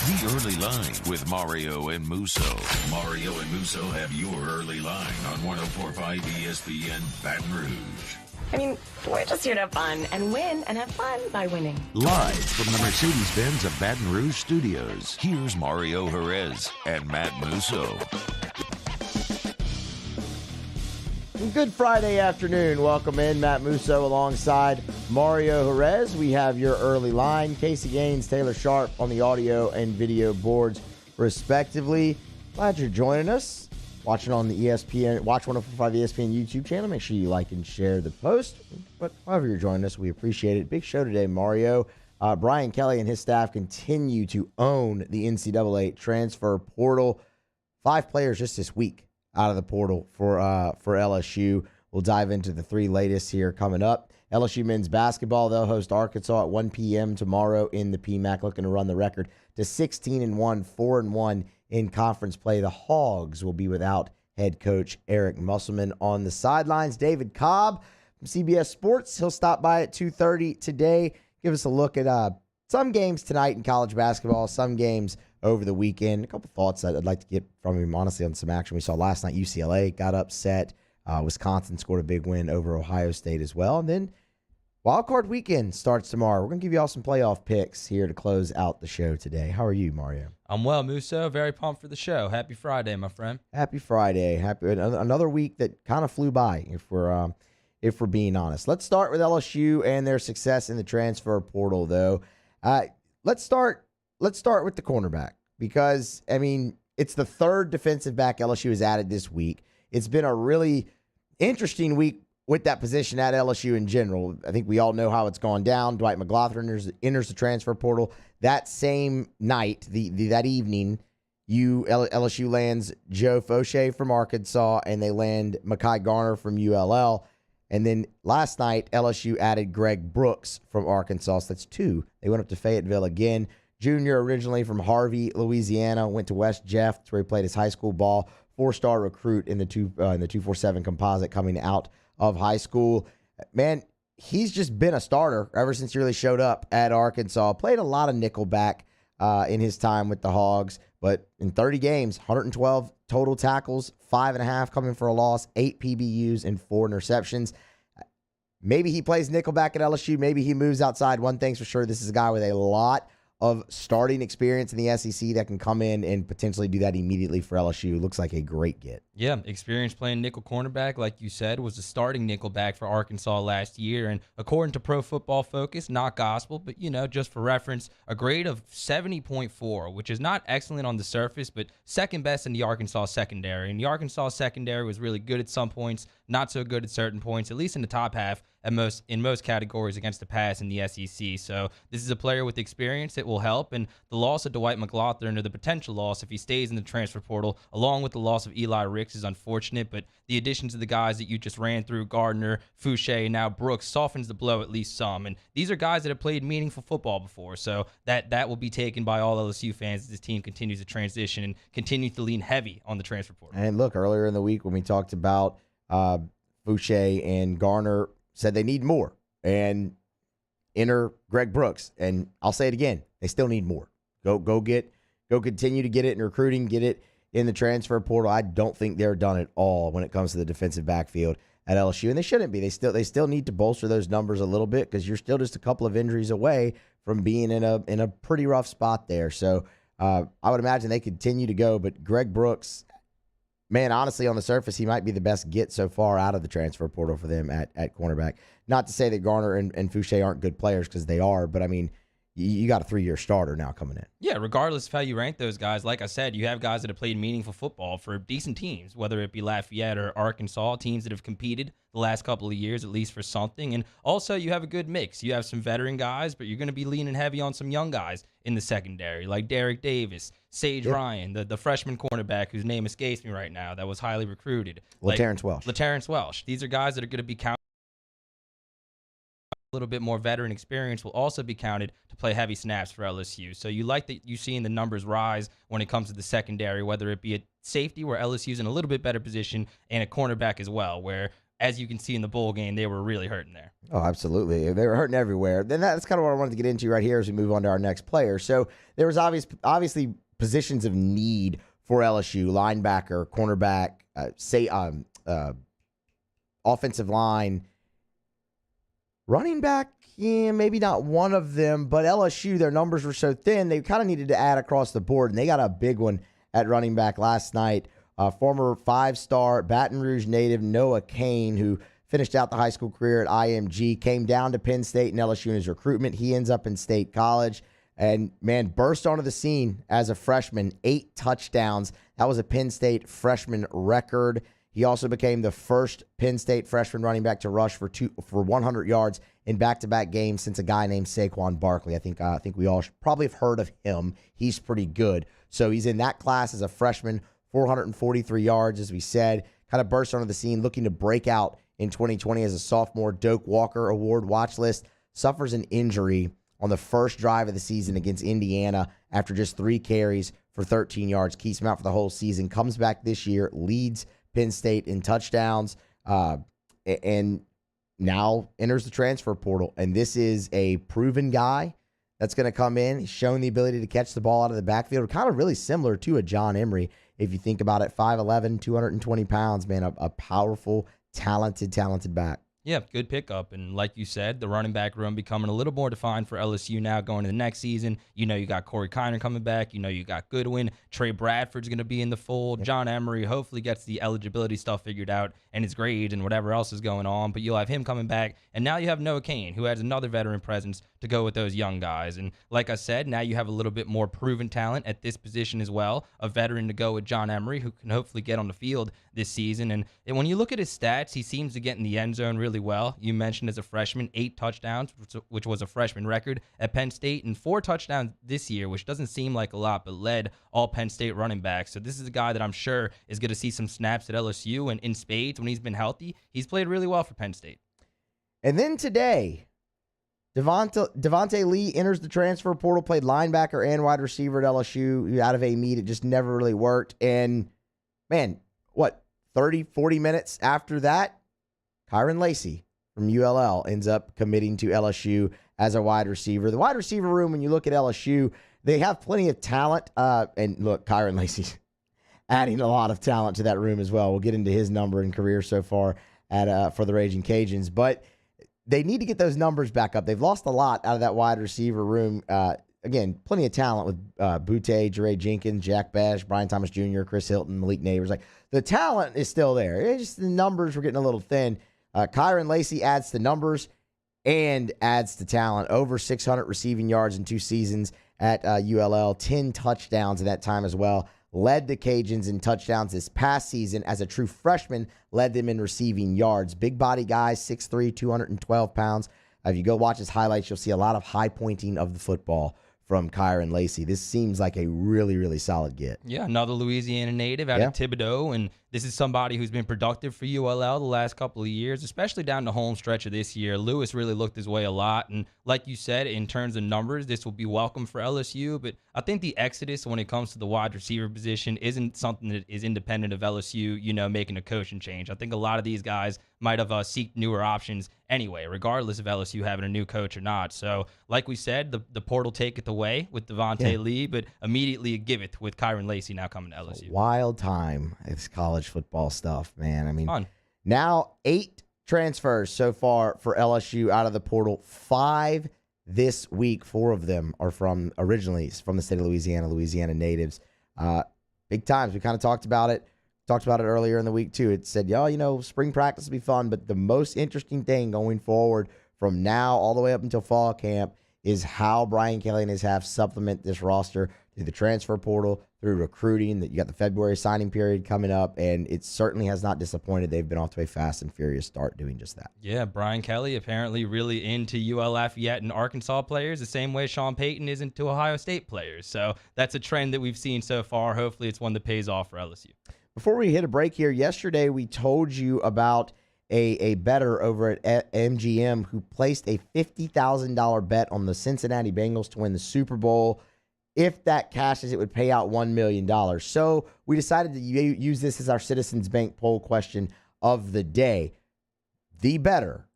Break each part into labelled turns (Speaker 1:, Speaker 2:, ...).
Speaker 1: The Early Line with Mario and Musso. Mario and Musso have your early line on 104.5 ESPN Baton Rouge.
Speaker 2: I mean, we're just here to have fun and win and have fun by winning.
Speaker 1: Live from the Mercedes-Benz of Baton Rouge studios, here's Mario Jerez and Matt Musso.
Speaker 3: Good Friday afternoon. Welcome in. Matt Musso alongside Mario Jerez. We have your early line. Casey Gaines, Taylor Sharp on the audio and video boards, respectively. Glad you're joining us. Watching on the ESPN, Watch 104.5 ESPN YouTube channel. Make sure you like and share the post. But however you're joining us, we appreciate it. Big show today, Mario. Brian Kelly and his staff continue to own the NCAA transfer portal. 5 players just this week out of the portal for LSU. We'll dive into the 3 latest here coming up. LSU men's basketball, they'll host Arkansas at 1 p.m. tomorrow in the PMAC, looking to run the record to 16-1, 4-1 in conference play. The Hogs will be without head coach Eric Musselman on the sidelines. David Cobb from CBS Sports, he'll stop by at 2:30 today. Give us a look at some games tonight in college basketball, some games over the weekend. A couple thoughts that I'd like to get from him, honestly, on some action we saw last night. UCLA got upset. Wisconsin scored a big win over Ohio State as well. And then Wildcard Weekend starts tomorrow. We're going to give you all some playoff picks here to close out the show today. How are you, Mario?
Speaker 4: I'm well, Musso. Very pumped for the show. Happy Friday, my friend.
Speaker 3: Happy Friday. Happy another week that kind of flew by, if we're being honest. Let's start with LSU and their success in the transfer portal, though. Let's start with the cornerback because, I mean, it's the 3rd defensive back LSU has added this week. It's been a really interesting week with that position at LSU in general. I think we all know how it's gone down. Dwight McGlothern enters the transfer portal. That same night, that evening, LSU lands Joe Fauché from Arkansas, and they land Mekhi Garner from ULL. And then last night, LSU added Greg Brooks from Arkansas. So that's 2. They went up to Fayetteville again. Junior, originally from Harvey, Louisiana, went to West Jeff. That's where he played his high school ball. 4-star recruit in the 247 composite coming out of high school. Man, he's just been a starter ever since he really showed up at Arkansas. Played a lot of nickelback in his time with the Hogs, but in 30 games, 112 total tackles, 5.5 coming for a loss, 8 PBUs, and 4 interceptions. Maybe he plays nickelback at LSU. Maybe he moves outside. One thing's for sure, this is a guy with a lot of starting experience in the SEC that can come in and potentially do that immediately for LSU. Looks like a great get.
Speaker 4: Yeah, experience playing nickel cornerback, like you said, was the starting nickel back for Arkansas last year. And according to Pro Football Focus, not gospel, but, just for reference, a grade of 70.4, which is not excellent on the surface, but second best in the Arkansas secondary. And the Arkansas secondary was really good at some points, not so good at certain points, at least in the top half, in most categories against the pass in the SEC. So this is a player with experience that will help, and the loss of Dwight McGlothern, or the potential loss if he stays in the transfer portal, along with the loss of Eli Ricks, is unfortunate, but the additions of the guys that you just ran through, Gardner, Fauché, and now Brooks, softens the blow at least some. And these are guys that have played meaningful football before, so that will be taken by all LSU fans as this team continues to transition and continue to lean heavy on the transfer portal.
Speaker 3: And look, earlier in the week when we talked about Fauché and Garner, said they need more, and enter Greg Brooks. And I'll say it again, they still need more. Go continue to get it in recruiting, get it in the transfer portal. I don't think they're done at all when it comes to the defensive backfield at LSU, and they shouldn't be. They still need to bolster those numbers a little bit because you're still just a couple of injuries away from being in a pretty rough spot there. So I would imagine they continue to go, but Greg Brooks, man, honestly, on the surface, he might be the best get so far out of the transfer portal for them at cornerback. Not to say that Garner and Fauché aren't good players, because they are, but I mean, you got a 3-year starter now coming in.
Speaker 4: Yeah, regardless of how you rank those guys, like I said, you have guys that have played meaningful football for decent teams, whether it be Lafayette or Arkansas, teams that have competed the last couple of years, at least for something. And also, you have a good mix. You have some veteran guys, but you're going to be leaning heavy on some young guys in the secondary, like Derek Davis, Sage Ryan, the freshman cornerback whose name escapes me right now, that was highly recruited.
Speaker 3: LaTerrence Welsh.
Speaker 4: These are guys that are going to be counted. A little bit more veteran experience will also be counted to play heavy snaps for LSU. So you like that you seeing the numbers rise when it comes to the secondary, whether it be at safety, where LSU's in a little bit better position, and a cornerback as well, where as you can see in the bowl game, they were really hurting there.
Speaker 3: Oh, absolutely. They were hurting everywhere. Then that's kind of what I wanted to get into right here as we move on to our next player. So there was obviously positions of need for LSU: linebacker, cornerback, offensive line, running back. Yeah, maybe not one of them, but LSU, their numbers were so thin, they kind of needed to add across the board, and they got a big one at running back last night. Former 5-star Baton Rouge native Noah Kane, who finished out the high school career at IMG, came down to Penn State and LSU in his recruitment. He ends up in State College and, man, burst onto the scene as a freshman, 8 touchdowns. That was a Penn State freshman record. He also became the first Penn State freshman running back to rush for 100 yards in back-to-back games since a guy named Saquon Barkley. I think we all probably have heard of him. He's pretty good. So he's in that class as a freshman, 443 yards, as we said. Kind of burst onto the scene, looking to break out in 2020 as a sophomore. Doak Walker Award watch list, suffers an injury on the first drive of the season against Indiana after just 3 carries for 13 yards. Keeps him out for the whole season. Comes back this year, leads Penn State in touchdowns, and now enters the transfer portal. And this is a proven guy that's going to come in. He's shown the ability to catch the ball out of the backfield, kind of really similar to a John Emery. If you think about it, 5'11", 220 pounds, man, a powerful, talented back.
Speaker 4: Yeah, good pickup. And like you said, the running back room becoming a little more defined for LSU now going to the next season. You know, you got Corey Kiner coming back. You know, you got Goodwin. Trey Bradford's going to be in the fold. Yep. John Emery hopefully gets the eligibility stuff figured out and his grades and whatever else is going on. But you'll have him coming back. And now you have Noah Kane, who has another veteran presence to go with those young guys. And like I said, now you have a little bit more proven talent at this position as well. A veteran to go with John Emery, who can hopefully get on the field this season. And when you look at his stats, he seems to get in the end zone really well. You mentioned as a freshman, 8 touchdowns, which was a freshman record at Penn State, and 4 touchdowns this year, which doesn't seem like a lot, but led all Penn State running backs. So this is a guy that I'm sure is going to see some snaps at LSU, and in spades when he's been healthy, he's played really well for Penn State.
Speaker 3: And then today, Devontae Lee enters the transfer portal, played linebacker and wide receiver at LSU out of a meet. It just never really worked. And, man, 30, 40 minutes after that, Kyron Lacey from ULL ends up committing to LSU as a wide receiver. The wide receiver room, when you look at LSU, they have plenty of talent. And, look, Kyron Lacey's adding a lot of talent to that room as well. We'll get into his number and career so far for the Raging Cajuns. But they need to get those numbers back up. They've lost a lot out of that wide receiver room. Again, plenty of talent with Butte, Jeray Jenkins, Jack Bash, Brian Thomas Jr., Chris Hilton, Malik Neighbors. Like, the talent is still there. It's just the numbers were getting a little thin. Kyron Lacey adds to numbers and adds to talent. Over 600 receiving yards in 2 seasons at ULL, 10 touchdowns in that time as well. Led the Cajuns in touchdowns this past season as a true freshman, led them in receiving yards. Big body guy, 6'3", 212 pounds. If you go watch his highlights, you'll see a lot of high pointing of the football from Kyron Lacey. This seems like a really, really solid get.
Speaker 4: Yeah, another Louisiana native out of Thibodaux, and this is somebody who's been productive for ULL the last couple of years, especially down the home stretch of this year. Lewis really looked his way a lot, and like you said, in terms of numbers, this will be welcome for LSU, but I think the exodus when it comes to the wide receiver position isn't something that is independent of LSU, making a coaching change. I think a lot of these guys might have seeked newer options anyway, regardless of LSU having a new coach or not. So, like we said, the portal taketh away with Devontae Lee, but immediately it giveth with Kyron Lacey now coming to LSU.
Speaker 3: Wild time. It's college football stuff, man. I mean,
Speaker 4: Fun.
Speaker 3: Now 8 transfers so far for LSU out of the portal. 5 this week. 4 of them are originally from the state of Louisiana natives. Big times. We kind of talked about it earlier in the week too. It said, spring practice will be fun, but the most interesting thing going forward from now all the way up until fall camp is how Brian Kelly and his staff supplement this roster through the transfer portal, through recruiting. That you got the February signing period coming up, and it certainly has not disappointed. They've been off to a fast and furious start doing just that.
Speaker 4: Yeah, Brian Kelly apparently really into UL Lafayette and Arkansas players the same way Sean Payton is into Ohio State players. So that's a trend that we've seen so far. Hopefully it's one that pays off for LSU.
Speaker 3: Before we hit a break here, yesterday we told you about a bettor over at MGM who placed a $50,000 bet on the Cincinnati Bengals to win the Super Bowl. If that cashes, it would pay out $1 million. So we decided to use this as our Citizens Bank poll question of the day. the better,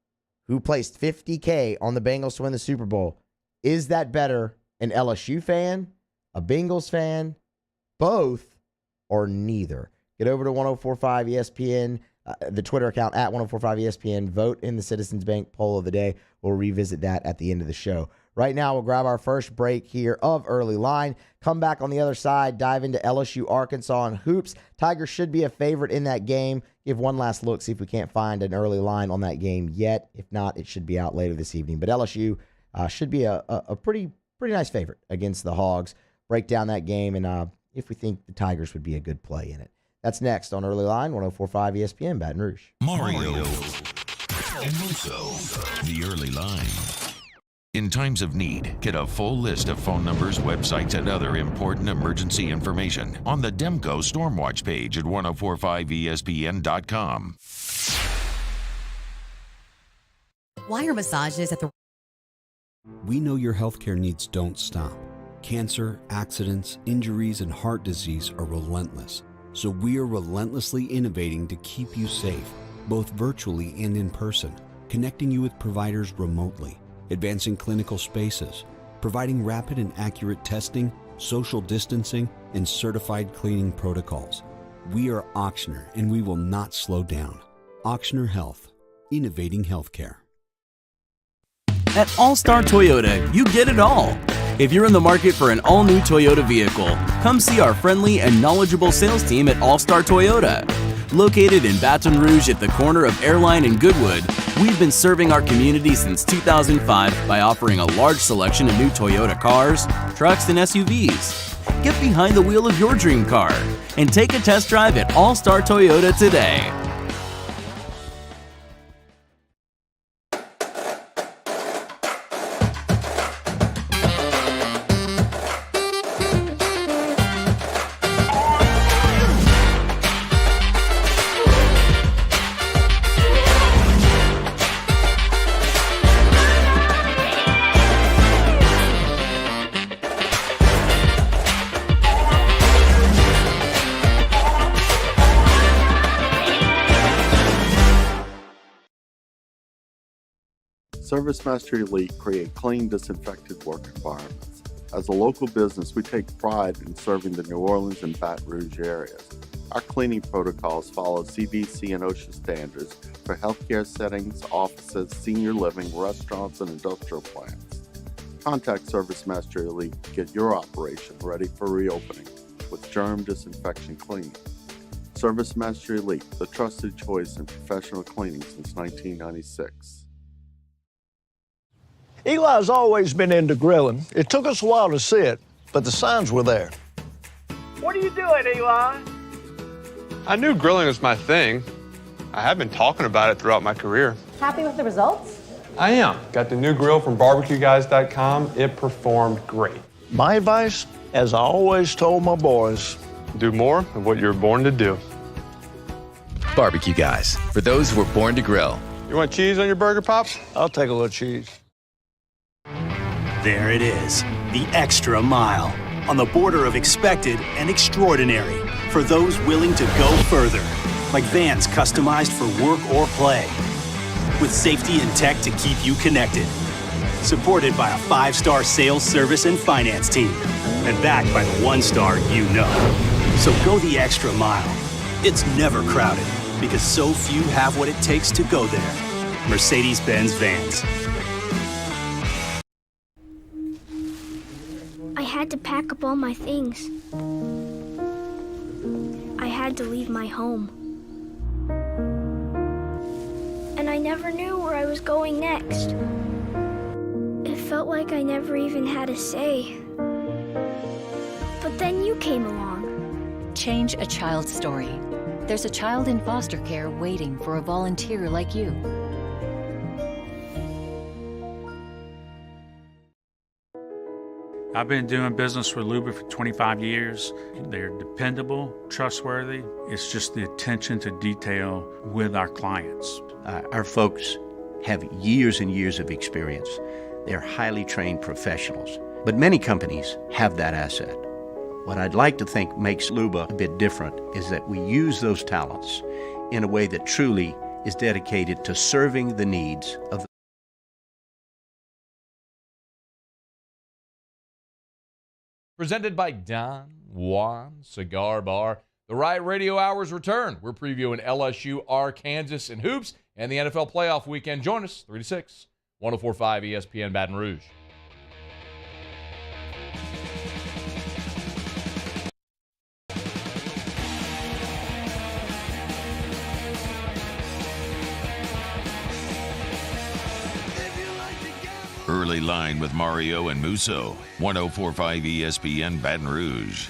Speaker 3: who placed $50K on the Bengals to win the Super Bowl, is that better an LSU fan, a Bengals fan, both, or neither? Get over to 1045 ESPN, the Twitter account at 1045 ESPN. Vote in the Citizens Bank poll of the day. We'll revisit that at the end of the show. Right now, we'll grab our first break here of Early Line. Come back on the other side, dive into LSU, Arkansas, and hoops. Tigers should be a favorite in that game. Give one last look, see if we can't find an early line on that game yet. If not, it should be out later this evening. But LSU should be a pretty nice favorite against the Hogs. Break down that game, and if we think the Tigers would be a good play in it. That's next on Early Line, 1045 ESPN, Baton Rouge.
Speaker 1: Mario and Musso, the Early Line. In times of need, get a full list of phone numbers, websites, and other important emergency information on the Demco Stormwatch page at 1045ESPN.com.
Speaker 5: Why are massages at the...
Speaker 6: We know your healthcare needs don't stop. Cancer, accidents, injuries, and heart disease are relentless. So we are relentlessly innovating to keep you safe, both virtually and in person, connecting you with providers remotely, advancing clinical spaces, providing rapid and accurate testing, social distancing, and certified cleaning protocols. We are Auctioner, and we will not slow down. Auctioner Health, innovating healthcare.
Speaker 7: At All-Star Toyota, you get it all. If you're in the market for an all-new Toyota vehicle, come see our friendly and knowledgeable sales team at All-Star Toyota. Located in Baton Rouge at the corner of Airline and Goodwood, we've been serving our community since 2005 by offering a large selection of new Toyota cars, trucks, and SUVs. Get behind the wheel of your dream car and take a test drive at All-Star Toyota today.
Speaker 8: ServiceMaster Elite create clean, disinfected work environments. As a local business, we take pride in serving the New Orleans and Baton Rouge areas. Our cleaning protocols follow CDC and OSHA standards for healthcare settings, offices, senior living, restaurants, and industrial plants. Contact ServiceMaster Elite to get your operation ready for reopening with germ disinfection cleaning. ServiceMaster Elite, the trusted choice in professional cleaning since 1996.
Speaker 9: Eli's always been into grilling. It took us a while to see it, but the signs were there.
Speaker 10: What are you doing, Eli?
Speaker 11: I knew grilling was my thing. I have been talking about it throughout my career.
Speaker 12: Happy with the results?
Speaker 11: I am. Got the new grill from barbecueguys.com. It performed great.
Speaker 9: My advice, as I always told my boys,
Speaker 11: do more of what you were born to do.
Speaker 13: Barbecue Guys, for those who were born to grill.
Speaker 11: You want cheese on your burger, Pops?
Speaker 9: I'll take a little cheese.
Speaker 14: There it is, the extra mile, on the border of expected and extraordinary, for those willing to go further, like vans customized for work or play, with safety and tech to keep you connected, supported by a 5-star sales, service, and finance team, and backed by the 1-star you know. So go the extra mile. It's never crowded, because so few have what it takes to go there. Mercedes-Benz Vans.
Speaker 15: I had to pack up all my things. I had to leave my home. And I never knew where I was going next. It felt like I never even had a say. But then you came along.
Speaker 16: Change a child's story. There's a child in foster care waiting for a volunteer like you.
Speaker 17: I've been doing business with Luba for 25 years. They're dependable, trustworthy. It's just the attention to detail with our clients.
Speaker 18: Our folks have years and years of experience. They're highly trained professionals. But many companies have that asset. What I'd like to think makes Luba a bit different is that we use those talents in a way that truly is dedicated to serving the needs of the
Speaker 12: Presented by Don Juan Cigar Bar. The Riot Radio Hours return. We're previewing LSU, Arkansas, and hoops and the NFL playoff weekend. Join us 3 to 6, 104.5 ESPN Baton Rouge.
Speaker 1: Early Line with Mario and Musso. 104.5 ESPN Baton Rouge.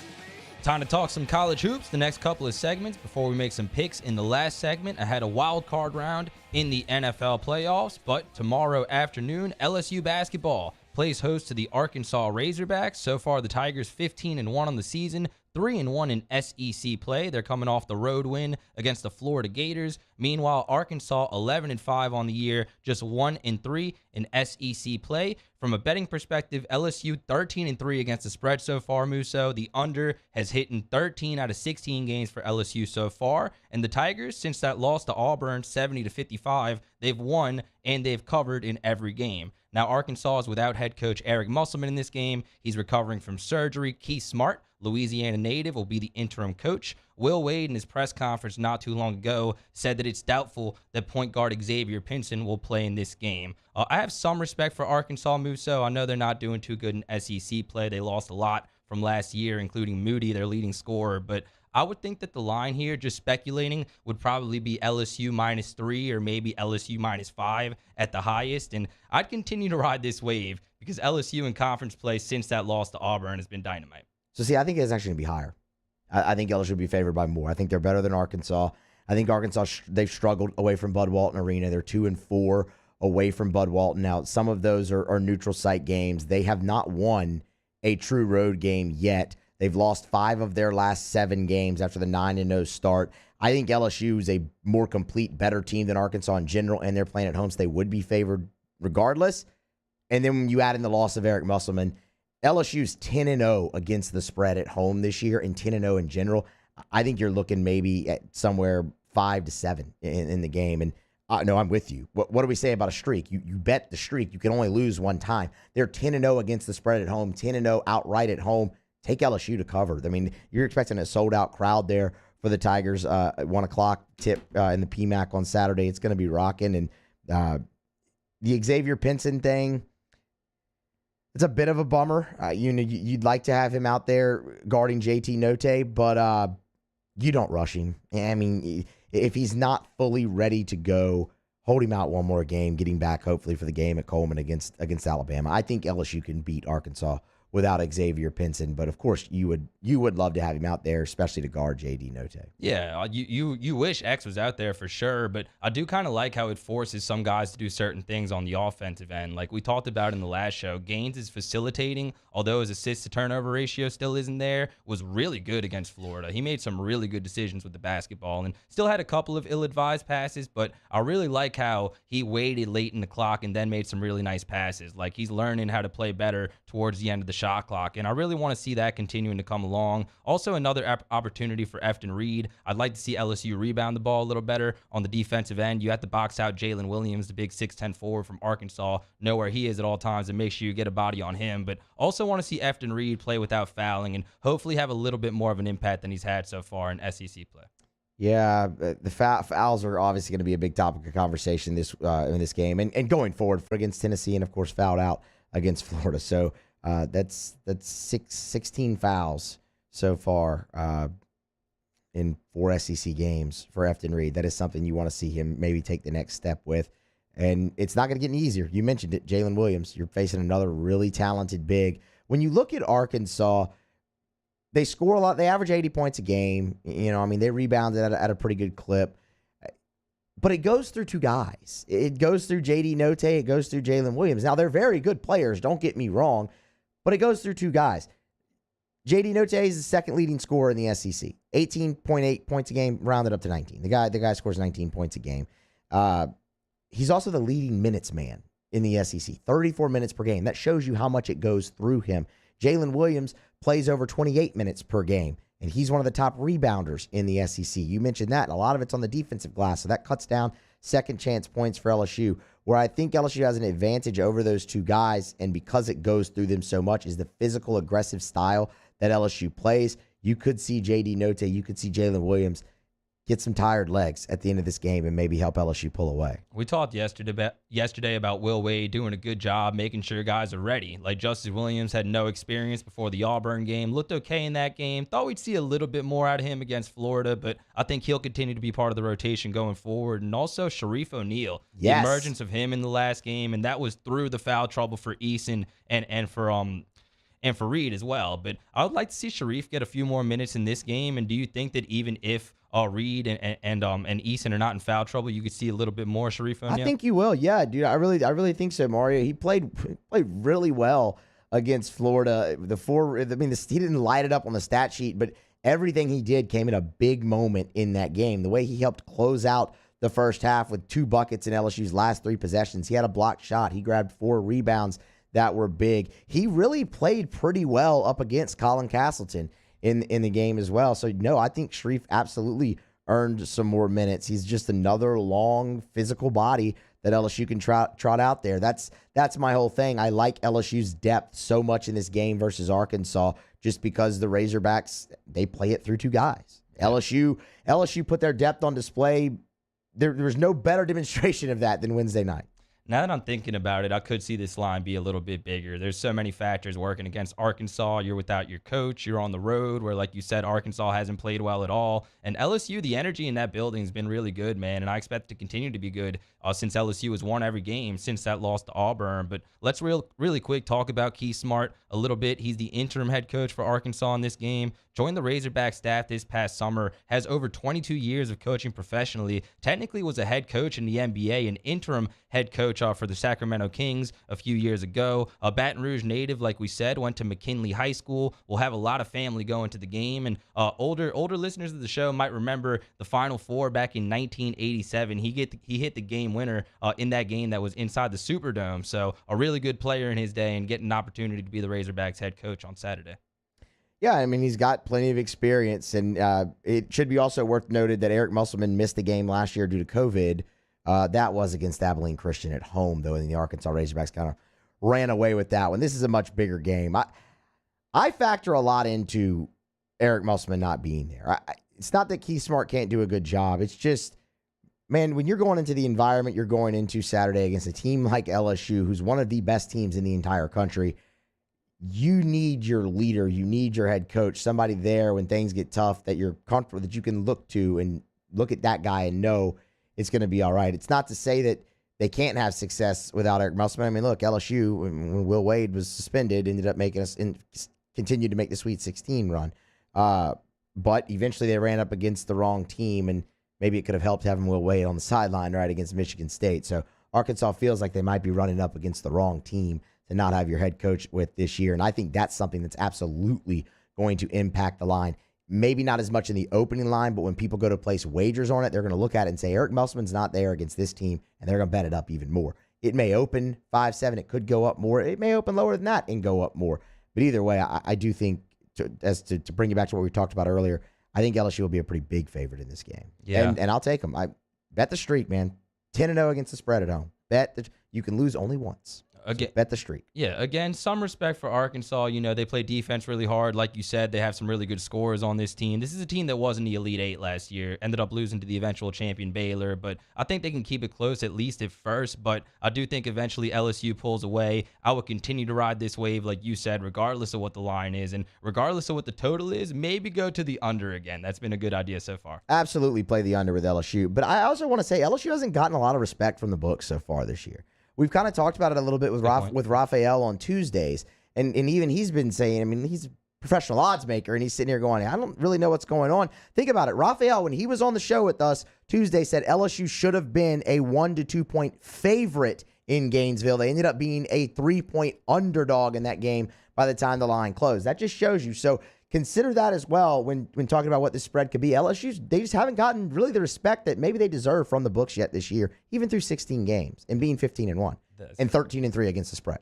Speaker 4: Time to talk some college hoops the next couple of segments before we make some picks. In the last segment, I had a wild card round in the NFL playoffs, but tomorrow afternoon, LSU basketball plays host to the Arkansas Razorbacks. So far, the Tigers 15-1 on the season, 3-1 in SEC play. They're coming off the road win against the Florida Gators. Meanwhile, Arkansas 11-5 on the year, just 1-3 in SEC play. From a betting perspective, LSU 13-3 against the spread so far, Musso. The under has hit in 13 out of 16 games for LSU so far. And the Tigers, since that loss to Auburn 70-55, they've won and they've covered in every game. Now, Arkansas is without head coach Eric Musselman in this game. He's recovering from surgery. Keith Smart, Louisiana native, will be the interim coach. Will Wade, in his press conference not too long ago, said that it's doubtful that point guard Xavier Pinson will play in this game. I have some respect for Arkansas, Musso. I know they're not doing too good in SEC play. They lost a lot from last year, including Moody, their leading scorer. But I would think that the line here, just speculating, would probably be LSU -3 or maybe LSU -5 at the highest. And I'd continue to ride this wave because LSU in conference play since that loss to Auburn has been dynamite.
Speaker 3: So, see, I think it's actually going to be higher. I think LSU will be favored by more. I think they're better than Arkansas. I think Arkansas, they've struggled away from Bud Walton Arena. They're 2-4 away from Bud Walton. Now, some of those are neutral site games. They have not won a true road game yet. They've lost 5 of their last 7 games after the 9-0 start. I think LSU is a more complete, better team than Arkansas in general, and they're playing at home, so they would be favored regardless. And then when you add in the loss of Eric Musselman, LSU's 10-0 against the spread at home this year and 10-0 in general. I think you're looking maybe at somewhere 5-7 in the game. And no, I'm with you. What do we say about a streak? You bet the streak. You can only lose one time. They're 10-0 against the spread at home, 10-0 outright at home. Take LSU to cover. I mean, you're expecting a sold-out crowd there for the Tigers. 1 o'clock tip in the PMAC on Saturday. It's going to be rocking. And the Xavier Pinson thing, it's a bit of a bummer. You'd like to have him out there guarding JT Notte, but you don't rush him. I mean, if he's not fully ready to go, hold him out one more game, getting back hopefully for the game at Coleman against Alabama. I think LSU can beat Arkansas without Xavier Pinson, but of course you would love to have him out there, especially to guard JD Notte.
Speaker 4: Yeah, you wish X was out there for sure, but I do kind of like how it forces some guys to do certain things on the offensive end. Like we talked about in the last show, Gaines is facilitating, although his assist to turnover ratio still isn't there, was really good against Florida. He made some really good decisions with the basketball and still had a couple of ill-advised passes, but I really like how he waited late in the clock and then made some really nice passes. Like he's learning how to play better towards the end of the shot clock, and I really want to see that continuing to come along. Also, another opportunity for Efton Reed. I'd like to see LSU rebound the ball a little better on the defensive end. You have to box out Jalen Williams, the big 6'10" forward from Arkansas, know where he is at all times and make sure you get a body on him, but also want to see Efton Reed play without fouling and hopefully have a little bit more of an impact than he's had so far in SEC play.
Speaker 3: Yeah, the fouls are obviously going to be a big topic of conversation in this game and going forward against Tennessee, and of course fouled out against Florida. So that's 16 fouls so far in 4 SEC games for Efton Reed. That is something you want to see him maybe take the next step with. And it's not going to get any easier. You mentioned it, Jalen Williams. You're facing another really talented big. When you look at Arkansas, they score a lot. They average 80 points a game. They rebounded at a pretty good clip. But it goes through 2 guys. It goes through JD Notte. It goes through Jalen Williams. Now, they're very good players. Don't get me wrong. But it goes through 2 guys. JD Notte is the second leading scorer in the SEC. 18.8 points a game, rounded up to 19. The guy scores 19 points a game. He's also the leading minutes man in the SEC. 34 minutes per game. That shows you how much it goes through him. Jalen Williams plays over 28 minutes per game, and he's one of the top rebounders in the SEC. You mentioned that, and a lot of it's on the defensive glass, so that cuts down second chance points for LSU. Where I think LSU has an advantage over those two guys, and because it goes through them so much, is the physical, aggressive style that LSU plays. You could see J.D. Note, you could see Jalen Williams get some tired legs at the end of this game and maybe help LSU pull away.
Speaker 4: We talked yesterday about Will Wade doing a good job making sure guys are ready. Like Justice Williams had no experience before the Auburn game, looked okay in that game. Thought we'd see a little bit more out of him against Florida, but I think he'll continue to be part of the rotation going forward. And also Sharif O'Neal, the emergence of him in the last game, and that was through the foul trouble for Eason and for Reed as well. But I would like to see Sharif get a few more minutes in this game. And do you think that even if Reed and Eason are not in foul trouble, you could see a little bit more Sharif O'Neal?
Speaker 3: I think you will. Yeah, dude. I really think so, Mario. He played really well against Florida. He didn't light it up on the stat sheet, but everything he did came at a big moment in that game. The way he helped close out the first half with 2 buckets in LSU's last 3 possessions. He had a blocked shot. He grabbed 4 rebounds that were big. He really played pretty well up against Colin Castleton in the game as well. So, no, I think Sharif absolutely earned some more minutes. He's just another long physical body that LSU can trot out there. That's my whole thing. I like LSU's depth so much in this game versus Arkansas just because the Razorbacks, they play it through 2 guys. LSU put their depth on display. There's no better demonstration of that than Wednesday night.
Speaker 4: Now that I'm thinking about it, I could see this line be a little bit bigger. There's so many factors working against Arkansas. You're without your coach. You're on the road where, like you said, Arkansas hasn't played well at all. And LSU, the energy in that building has been really good, man. And I expect it to continue to be good since LSU has won every game since that loss to Auburn. But let's really quick talk about Keith Smart a little bit. He's the interim head coach for Arkansas in this game. Joined the Razorback staff this past summer, has over 22 years of coaching professionally, technically was a head coach in the NBA, an interim head coach for the Sacramento Kings a few years ago. A Baton Rouge native, like we said, went to McKinley High School, will have a lot of family going to the game. And older listeners of the show might remember the Final Four back in 1987. He hit the game winner in that game that was inside the Superdome. So a really good player in his day and getting an opportunity to be the Razorbacks head coach on Saturday.
Speaker 3: Yeah, I mean, he's got plenty of experience, and it should be also worth noted that Eric Musselman missed the game last year due to COVID. That was against Abilene Christian at home, though, and the Arkansas Razorbacks kind of ran away with that one. This is a much bigger game. I factor a lot into Eric Musselman not being there. It's not that Keith Smart can't do a good job. It's just, man, when you're going into the environment you're going into Saturday against a team like LSU, who's one of the best teams in the entire country, you need your leader, you need your head coach, somebody there when things get tough that you're comfortable, that you can look to and look at that guy and know it's going to be all right. It's not to say that they can't have success without Eric Musselman. I mean, look, LSU, when Will Wade was suspended, ended up making us continued to make the Sweet 16 run. But eventually they ran up against the wrong team, and maybe it could have helped having Will Wade on the sideline right against Michigan State. So Arkansas feels like they might be running up against the wrong team to not have your head coach with this year. And I think that's something that's absolutely going to impact the line. Maybe not as much in the opening line, but when people go to place wagers on it, they're going to look at it and say, Eric Musselman's not there against this team, and they're going to bet it up even more. It may open 5-7. It could go up more. It may open lower than that and go up more. But either way, I do think, to bring you back to what we talked about earlier, I think LSU will be a pretty big favorite in this game.
Speaker 4: Yeah.
Speaker 3: And I'll take them. I bet the streak, man. 10-0 against the spread at home. Bet that you can lose only once.
Speaker 4: Again,
Speaker 3: bet the streak.
Speaker 4: Yeah, again, some respect for Arkansas. You know, they play defense really hard. Like you said, they have some really good scorers on this team. This is a team that was in the Elite Eight last year, ended up losing to the eventual champion Baylor, but I think they can keep it close, at least at first. But I do think eventually LSU pulls away. I would continue to ride this wave, like you said, regardless of what the line is and regardless of what the total is, maybe go to the under again. That's been a good idea so far.
Speaker 3: Absolutely play the under with LSU. But I also want to say LSU hasn't gotten a lot of respect from the books so far this year. We've kind of talked about it a little bit with Raphael on Tuesdays, and even he's been saying, I mean, he's a professional odds maker, and he's sitting here going, I don't really know what's going on. Think about it. Raphael, when he was on the show with us Tuesday, said LSU should have been a 1 to 2 point favorite in Gainesville. They ended up being a 3-point underdog in that game by the time the line closed. That just shows you. So consider that as well when talking about what the spread could be. LSU, they just haven't gotten really the respect that maybe they deserve from the books yet this year, even through 16 games and being 15-1 and 13-3 against the spread.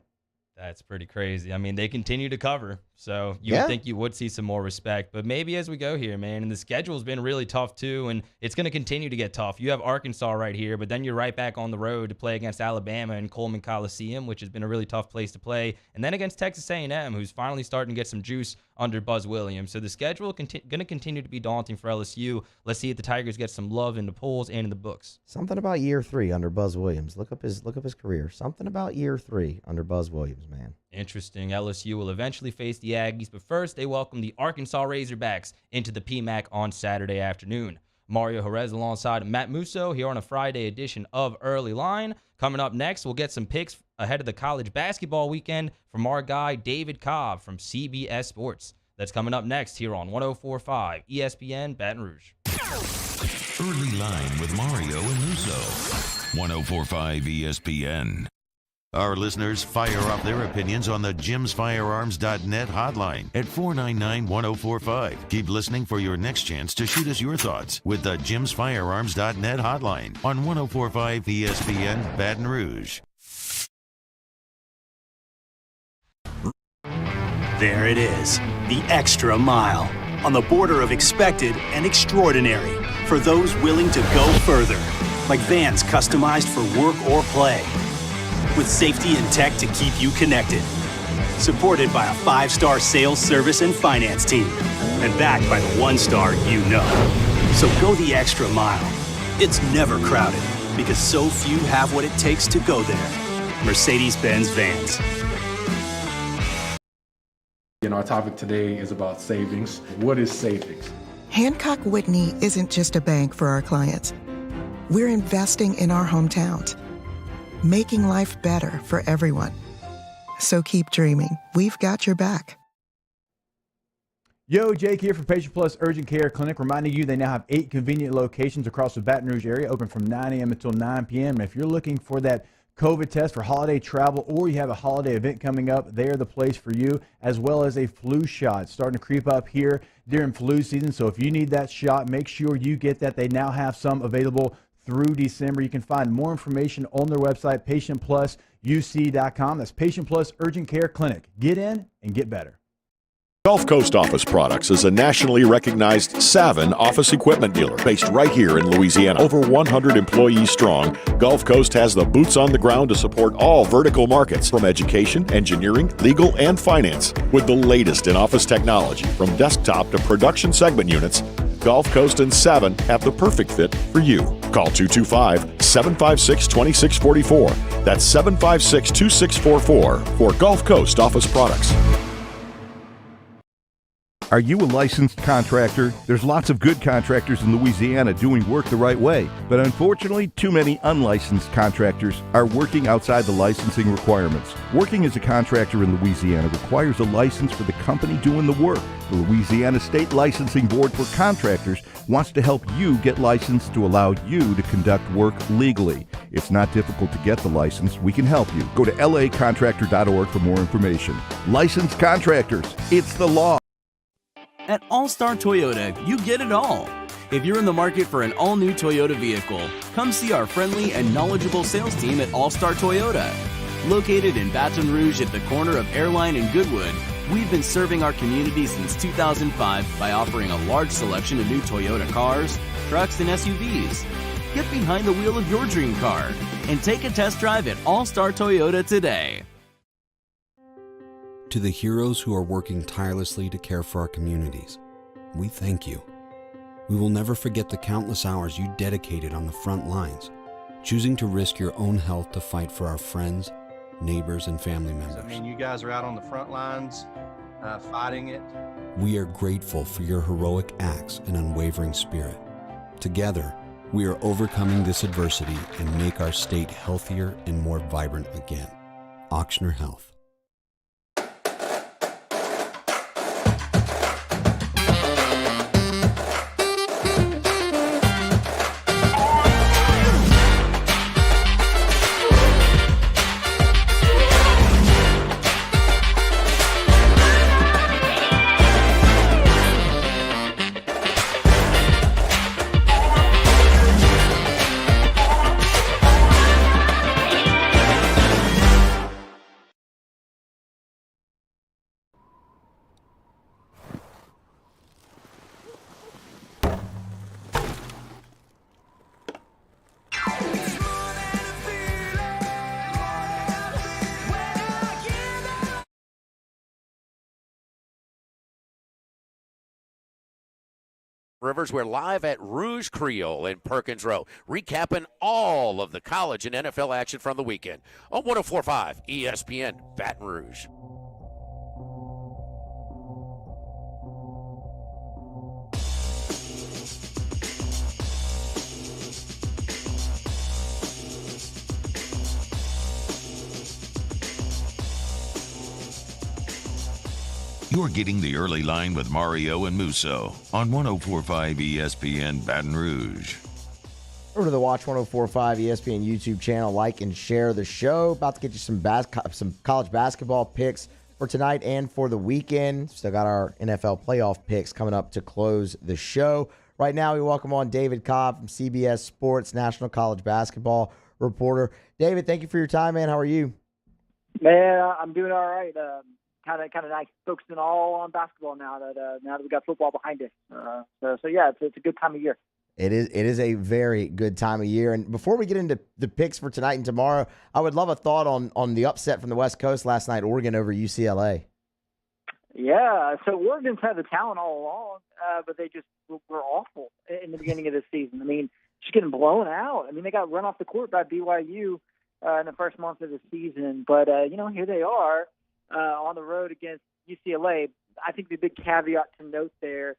Speaker 4: That's pretty crazy. I mean, they continue to cover. So you would think you would see some more respect, but maybe as we go here, man. And the schedule's been really tough too, and it's going to continue to get tough. You have Arkansas right here, but then you're right back on the road to play against Alabama in Coleman Coliseum, which has been a really tough place to play, and then against Texas A&M, who's finally starting to get some juice under Buzz Williams. So the schedule going to continue to be daunting for LSU. Let's see if the Tigers get some love in the polls and in the books.
Speaker 3: Something about year 3 under Buzz Williams. Look up his career. Something about year 3 under Buzz Williams, man.
Speaker 4: Interesting. LSU will eventually face the Aggies, but first they welcome the Arkansas Razorbacks into the PMAC on Saturday afternoon. Mario Jerez alongside Matt Musso here on a Friday edition of Early Line. Coming up next, we'll get some picks ahead of the college basketball weekend from our guy David Cobb from CBS Sports. That's coming up next here on 104.5 ESPN Baton Rouge.
Speaker 1: Early Line with Mario and Musso. 104.5 ESPN. Our listeners fire up their opinions on the jimsfirearms.net hotline at 499-1045. Keep listening for your next chance to shoot us your thoughts with the jimsfirearms.net hotline on 104.5 ESPN Baton Rouge.
Speaker 14: There it is, the extra mile, on the border of expected and extraordinary for those willing to go further, like vans customized for work or play, with safety and tech to keep you connected. Supported by a 5-star sales, service, and finance team, and backed by the 1-star you know. So go the extra mile. It's never crowded, because so few have what it takes to go there. Mercedes-Benz Vans.
Speaker 19: Our topic today is about savings. What is savings?
Speaker 20: Hancock Whitney isn't just a bank for our clients. We're investing in our hometowns, making life better for everyone. So keep dreaming. We've got your back.
Speaker 21: Yo, Jake here from Patient Plus Urgent Care Clinic, reminding you they now have 8 convenient locations across the Baton Rouge area, open from 9 a.m. until 9 p.m. And if you're looking for that COVID test for holiday travel, or you have a holiday event coming up, they're the place for you, as well as a flu shot. It's starting to creep up here during flu season, so if you need that shot, make sure you get that. They now have some available through December. You can find more information on their website, patientplusuc.com. That's Patient Plus Urgent Care Clinic. Get in and get better.
Speaker 22: Gulf Coast Office Products is a nationally recognized Savin office equipment dealer based right here in Louisiana. Over 100 employees strong, Gulf Coast has the boots on the ground to support all vertical markets, from education, engineering, legal, and finance. With the latest in office technology, from desktop to production segment units, Gulf Coast and Savin have the perfect fit for you. Call 225-756-2644. That's 756-2644 for Gulf Coast Office Products.
Speaker 23: Are you a licensed contractor? There's lots of good contractors in Louisiana doing work the right way, but unfortunately, too many unlicensed contractors are working outside the licensing requirements. Working as a contractor in Louisiana requires a license for the company doing the work. The Louisiana State Licensing Board for Contractors wants to help you get licensed to allow you to conduct work legally. It's not difficult to get the license. We can help you. Go to lacontractor.org for more information. Licensed contractors, it's the law.
Speaker 7: At All-Star Toyota, you get it all. If you're in the market for an all-new Toyota vehicle, come see our friendly and knowledgeable sales team at All-Star Toyota. Located in Baton Rouge at the corner of Airline and Goodwood, we've been serving our community since 2005 by offering a large selection of new Toyota cars, trucks, and SUVs. Get behind the wheel of your dream car and take a test drive at All-Star Toyota today.
Speaker 6: To the heroes who are working tirelessly to care for our communities, we thank you. We will never forget the countless hours you dedicated on the front lines, choosing to risk your own health to fight for our friends, neighbors, and family members.
Speaker 24: I mean, you guys are out on the front lines fighting it.
Speaker 6: We are grateful for your heroic acts and unwavering spirit. Together, we are overcoming this adversity and make our state healthier and more vibrant again. Ochsner Health.
Speaker 2: Rivers, we're live at Rouge Creole in Perkins Row, recapping all of the college and NFL action from the weekend on 104.5 ESPN Baton Rouge.
Speaker 1: You're getting the early line with Mario and Musso on 104.5 ESPN Baton Rouge.
Speaker 3: Over to the Watch 104.5 ESPN YouTube channel. Like and share the show. About to get you some college basketball picks for tonight and for the weekend. Still got our NFL playoff picks coming up to close the show. Right now, we welcome on David Cobb from CBS Sports, National College Basketball reporter. David, thank you for your time, man. How are you?
Speaker 5: Man, I'm doing all right. Kind of nice, focusing all on basketball now that we got football behind us. So yeah, it's a good time of year.
Speaker 3: It is a very good time of year. And before we get into the picks for tonight and tomorrow, I would love a thought on the upset from the West Coast last night, Oregon over UCLA.
Speaker 5: Yeah, so Oregon's had the talent all along, but they just were awful in the beginning of the season. I mean, just getting blown out. I mean, they got run off the court by BYU in the first month of the season. But, here they are. On the road against UCLA. I think the big caveat to note there,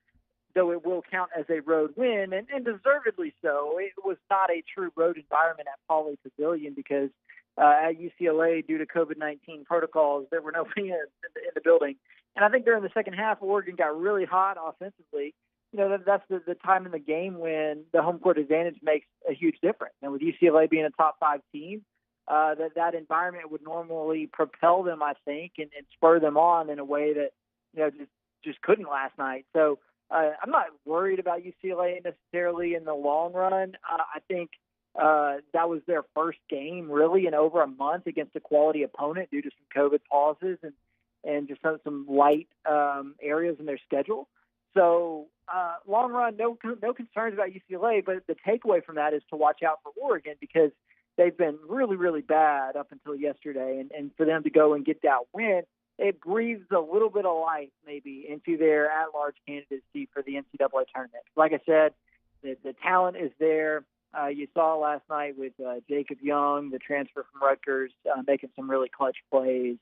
Speaker 5: though it will count as a road win, and deservedly so, it was not a true road environment at Pauley Pavilion because at UCLA, due to COVID-19 protocols, there were no fans in the building. And I think during the second half, Oregon got really hot offensively. That's the time in the game when the home court advantage makes a huge difference. And with UCLA being a top 5 team, that environment would normally propel them, I think, and spur them on in a way that just couldn't last night. So I'm not worried about UCLA necessarily in the long run. I think that was their first game really in over a month against a quality opponent due to some COVID pauses and just some light areas in their schedule. So long run, no concerns about UCLA, but the takeaway from that is to watch out for Oregon because they've been really, really bad up until yesterday, and for them to go and get that win, it breathes a little bit of life maybe into their at-large candidacy for the NCAA tournament. Like I said, the talent is there. You saw last night with Jacob Young, the transfer from Rutgers, making some really clutch plays.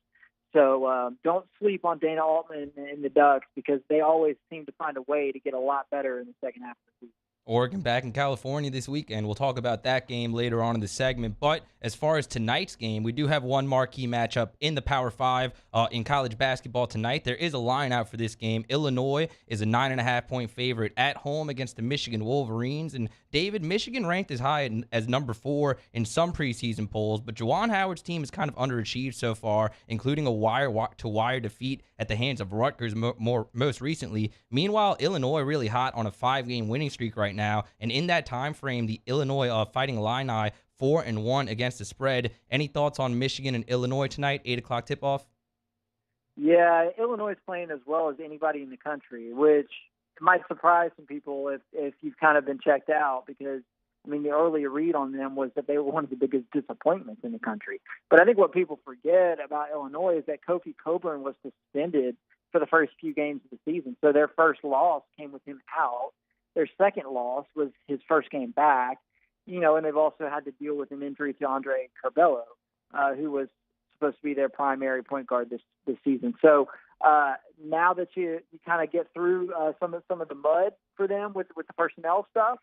Speaker 5: So don't sleep on Dana Altman and the Ducks because they always seem to find a way to get a lot better in the second half of the season.
Speaker 4: Oregon back in California this weekend. We'll talk about that game later on in the segment. But as far as tonight's game, we do have one marquee matchup in the Power 5 in college basketball tonight. There is a line out for this game. Illinois is a 9.5-point favorite at home against the Michigan Wolverines. And David, Michigan ranked as high as number 4 in some preseason polls, but Juwan Howard's team has kind of underachieved so far, including a wire-to-wire defeat at the hands of Rutgers most recently. Meanwhile, Illinois really hot on a 5-game winning streak right now, and in that time frame, the Illinois Fighting Illini 4-1 against the spread. Any thoughts on Michigan and Illinois tonight? 8 o'clock tip-off.
Speaker 5: Yeah, Illinois is playing as well as anybody in the country, which might surprise some people if you've kind of been checked out because, I mean, the earlier read on them was that they were one of the biggest disappointments in the country. But I think what people forget about Illinois is that Kofi Cockburn was suspended for the first few games of the season. So their first loss came with him out. Their second loss was his first game back, and they've also had to deal with an injury to Andre Carbello, who was supposed to be their primary point guard this season. So now that you kind of get through some of the mud for them with the personnel stuff,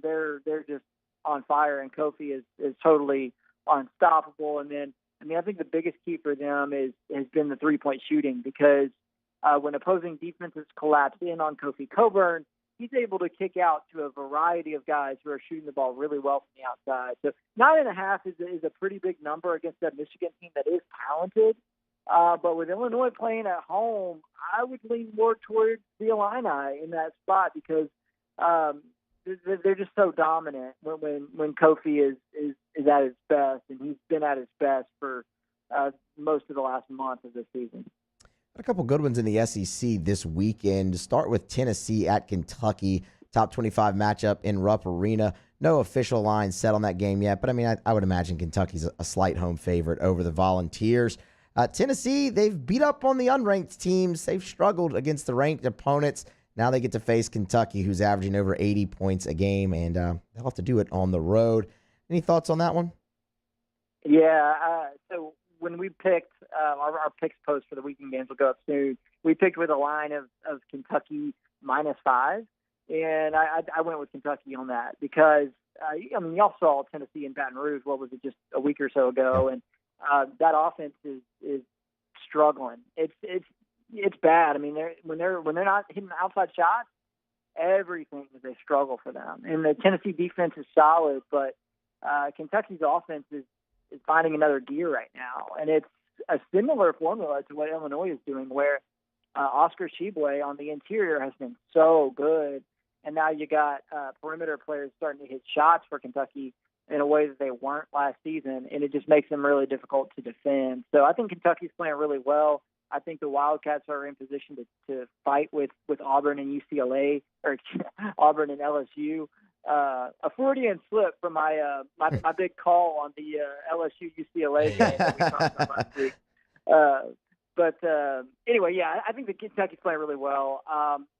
Speaker 5: they're just on fire, and Kofi is totally unstoppable. And then, I think the biggest key for them has been the 3-point shooting because when opposing defenses collapse in on Kofi Cockburn, he's able to kick out to a variety of guys who are shooting the ball really well from the outside. So 9.5 is a pretty big number against that Michigan team that is talented. But with Illinois playing at home, I would lean more towards the Illini in that spot because they're just so dominant when Kofi is at his best, and he's been at his best for most of the last month of the season.
Speaker 3: A couple good ones in the SEC this weekend. To start with Tennessee at Kentucky, top 25 matchup in Rupp Arena. No official line set on that game yet, but I would imagine Kentucky's a slight home favorite over the Volunteers. Tennessee, they've beat up on the unranked teams. They've struggled against the ranked opponents. Now they get to face Kentucky, who's averaging over 80 points a game, and they'll have to do it on the road. Any thoughts on that one?
Speaker 5: Yeah, so when we picked our picks post for the weekend games will go up soon. We picked with a line of Kentucky -5, and I went with Kentucky on that because y'all saw Tennessee and Baton Rouge. What was it, just a week or so ago? And that offense is struggling. It's bad. I mean, when they're not hitting outside shots, everything is a struggle for them. And the Tennessee defense is solid, but Kentucky's offense is finding another gear right now, and it's a similar formula to what Illinois is doing, where Oscar Tshiebwe on the interior has been so good, and now you got perimeter players starting to hit shots for Kentucky in a way that they weren't last season, and it just makes them really difficult to defend. So I think Kentucky's playing really well. I think the Wildcats are in position to fight with Auburn and UCLA, or Auburn and LSU. A Freudian slip from my big call on the LSU UCLA game that we talked about last week. But anyway, yeah, I think the Kentucky's playing really well.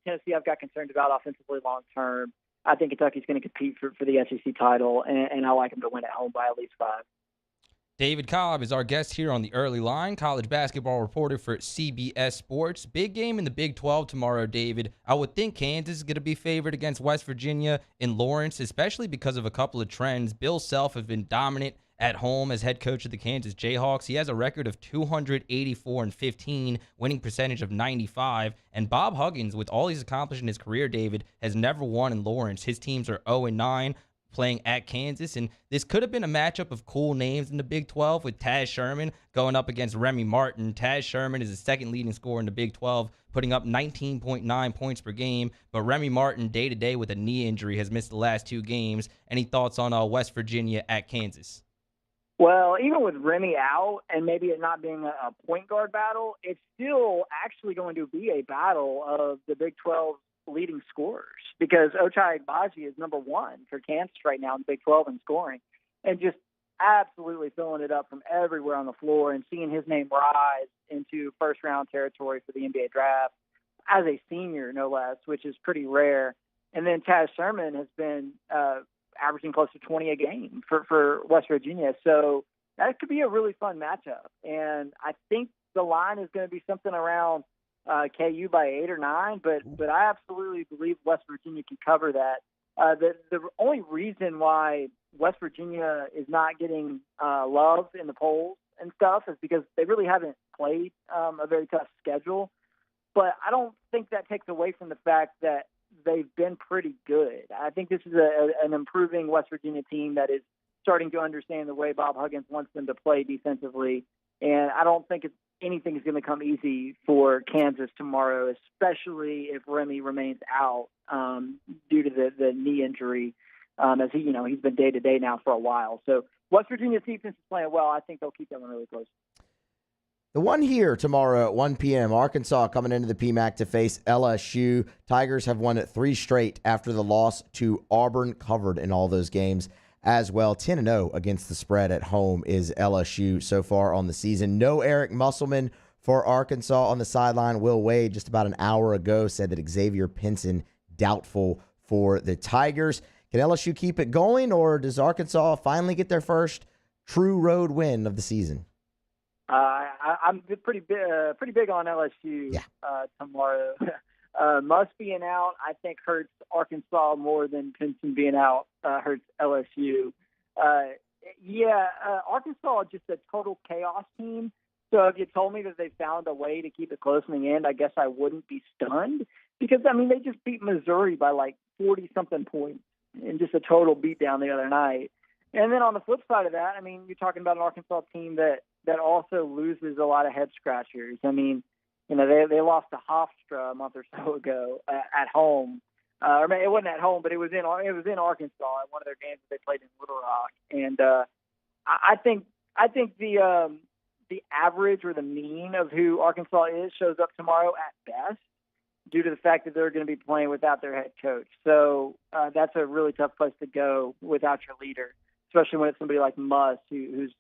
Speaker 5: Tennessee, I've got concerns about offensively long term. I think Kentucky's going to compete for the SEC title, and I like them to win at home by at least 5.
Speaker 4: David Cobb is our guest here on the Early Line, college basketball reporter for CBS Sports. Big game in the Big 12 tomorrow, David. I would think Kansas is going to be favored against West Virginia in Lawrence, especially because of a couple of trends. Bill Self has been dominant at home as head coach of the Kansas Jayhawks. He has a record of 284-15, winning percentage of 95. And Bob Huggins, with all he's accomplished in his career, David, has never won in Lawrence. His teams are 0-9. Playing at Kansas, and this could have been a matchup of cool names in the Big 12 with Taz Sherman going up against Remy Martin. Taz Sherman is the second leading scorer in the Big 12, putting up 19.9 points per game, but Remy Martin, day-to-day with a knee injury, has missed the last 2 games. Any thoughts on West Virginia at Kansas?
Speaker 5: Well, even with Remy out and maybe it not being a point guard battle, it's still actually going to be a battle of the Big 12 leading scorers, because Ochai Agbaji is number 1 for Kansas right now in the Big 12 in scoring, and just absolutely filling it up from everywhere on the floor, and seeing his name rise into first-round territory for the NBA draft as a senior, no less, which is pretty rare. And then Taz Sherman has been averaging close to 20 a game for West Virginia, so that could be a really fun matchup. And I think the line is going to be something around KU by 8 or 9, but I absolutely believe West Virginia can cover that. The only reason why West Virginia is not getting love in the polls and stuff is because they really haven't played a very tough schedule. But I don't think that takes away from the fact that they've been pretty good. I think this is an improving West Virginia team that is starting to understand the way Bob Huggins wants them to play defensively. And I don't think anything is going to come easy for Kansas tomorrow, especially if Remy remains out due to the knee injury, as he's been day to day now for a while. So West Virginia's defense is playing well. I think they'll keep that one really close.
Speaker 3: The one here tomorrow at 1 p.m., Arkansas coming into the PMAC to face LSU. Tigers have won 3 straight after the loss to Auburn, covered in all those games as well. 10-0 against the spread at home is LSU so far on the season. No Eric Musselman for Arkansas on the sideline. Will Wade just about an hour ago said that Xavier Pinson doubtful for the Tigers. Can LSU keep it going, or does Arkansas finally get their first true road win of the season?
Speaker 5: I'm pretty big on LSU tomorrow. Must being out, I think, hurts Arkansas more than Pinson being out hurts LSU. Arkansas just a total chaos team. So if you told me that they found a way to keep it close in the end, I guess I wouldn't be stunned, because, they just beat Missouri by like 40-something points in just a total beatdown the other night. And then on the flip side of that, you're talking about an Arkansas team that also loses a lot of head scratchers. They lost to Hofstra a month or so ago at home. It wasn't at home, but it was in Arkansas at one of their games that they played in Little Rock. And I think the average or the mean of who Arkansas shows up tomorrow at best, due to the fact that they're going to be playing without their head coach. So that's a really tough place to go without your leader, especially when it's somebody like Muss, who's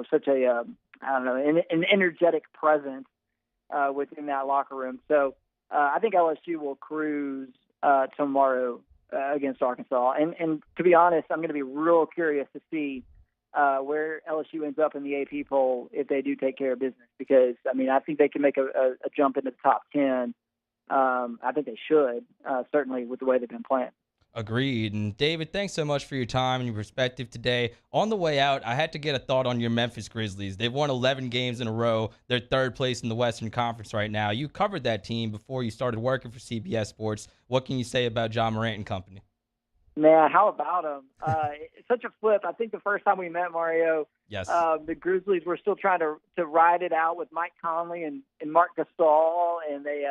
Speaker 5: such an energetic presence within that locker room. So I think LSU will cruise tomorrow against Arkansas. And to be honest, I'm going to be real curious to see where LSU ends up in the AP poll if they do take care of business, because, I mean, I think they can make a jump into the top 10. I think they should, certainly with the way they've been playing.
Speaker 4: Agreed. And David, thanks so much for your time and your perspective today. On the way out, I had to get a thought on your Memphis Grizzlies. They've won 11 games in a row. They're third place in the Western Conference right now. You covered that team before you started working for CBS Sports. What can you say about John Morant and company?
Speaker 5: Man, how about them? It's such a flip. I think the first time we met, Mario,
Speaker 4: yes,
Speaker 5: the Grizzlies were still trying to ride it out with Mike Conley and Mark Gasol, and they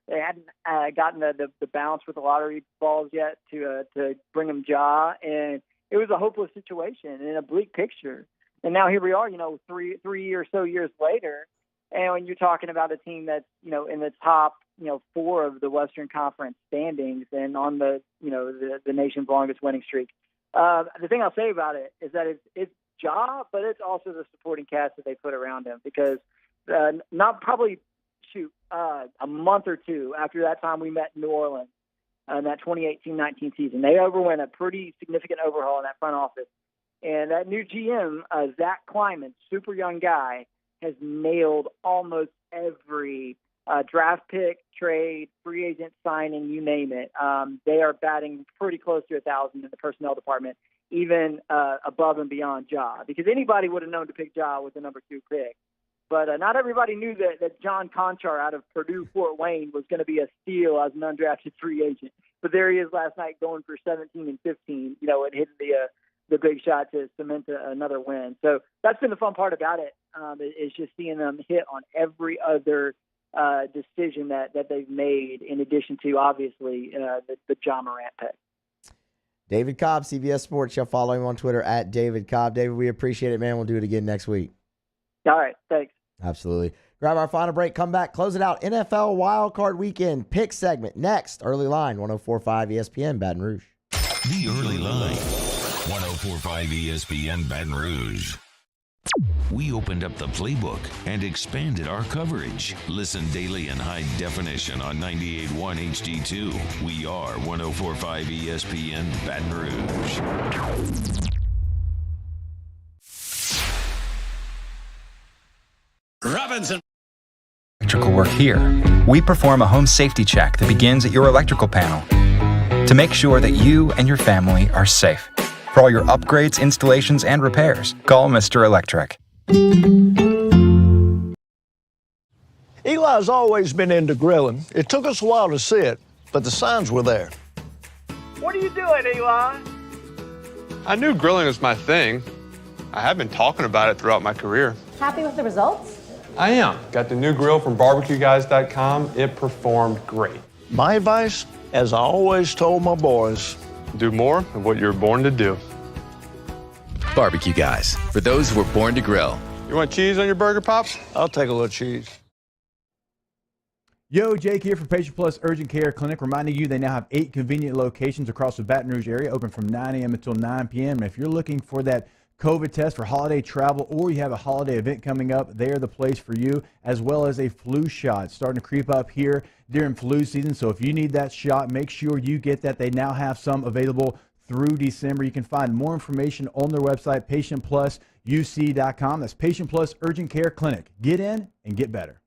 Speaker 5: hadn't gotten the bounce with the lottery balls yet to bring them Ja, and it was a hopeless situation and a bleak picture. And now here we are, three or so years later, and when you're talking about a team that's in the top 4 of the Western Conference standings and on the nation's longest winning streak. The thing I'll say about it is that it's Ja, but it's also the supporting cast that they put around him, because not probably. A month or two after that time we met in New Orleans in that 2018-19 season, they overwent a pretty significant overhaul in that front office. And that new GM, Zach Kleiman, super young guy, has nailed almost every draft pick, trade, free agent signing, you name it. They are batting pretty close to 1,000 in the personnel department, even above and beyond Ja, because anybody would have known to pick Ja with the number 2 pick. But not everybody knew that John Conchar out of Purdue Fort Wayne was going to be a steal as an undrafted free agent. But there he is last night going for 17 and 15, and hitting the big shot to cement another win. So that's been the fun part about it, is just seeing them hit on every other decision that they've made, in addition to, obviously, the John Morant pick.
Speaker 3: David Cobb, CBS Sports. You'll follow him on Twitter at David Cobb. David, we appreciate it, man. We'll do it again next week.
Speaker 5: All right, thanks.
Speaker 3: Absolutely. Grab our final break, come back, close it out. NFL Wildcard Weekend pick segment next. Early Line, 104.5 ESPN, Baton Rouge.
Speaker 1: The Early Line, 104.5 ESPN, Baton Rouge. We opened up the playbook and expanded our coverage. Listen daily in high definition on 98.1 HD2. We are 104.5 ESPN, Baton Rouge.
Speaker 8: Robinson. Electrical work here. We perform a home safety check that begins at your electrical panel to make sure that you and your family are safe. For all your upgrades, installations, and repairs, call Mr. Electric.
Speaker 9: Eli's always been into grilling. It took us a while to see it, but the signs were there.
Speaker 10: What are you doing, Eli? I knew grilling was my thing. I have been talking about it throughout my career.
Speaker 11: Happy with the results?
Speaker 10: I am. Got the new grill from barbecueguys.com. It performed great.
Speaker 9: My advice, as I always told my boys,
Speaker 10: do more of what you're born to do.
Speaker 8: Barbecue Guys, for those who were born to grill.
Speaker 10: You want cheese on your burger, Pops?
Speaker 9: I'll take a little cheese.
Speaker 21: Yo, Jake here from Patient Plus Urgent Care Clinic, reminding you they now have 8 convenient locations across the Baton Rouge area, open from 9 a.m. until 9 p.m. And if you're looking for that COVID test for holiday travel, or you have a holiday event coming up, they're the place for you, as well as a flu shot starting to creep up here during flu season. So if you need that shot, make sure you get that. They now have some available through December. You can find more information on their website, patientplusuc.com. That's Patient Plus Urgent Care Clinic. Get in and get better.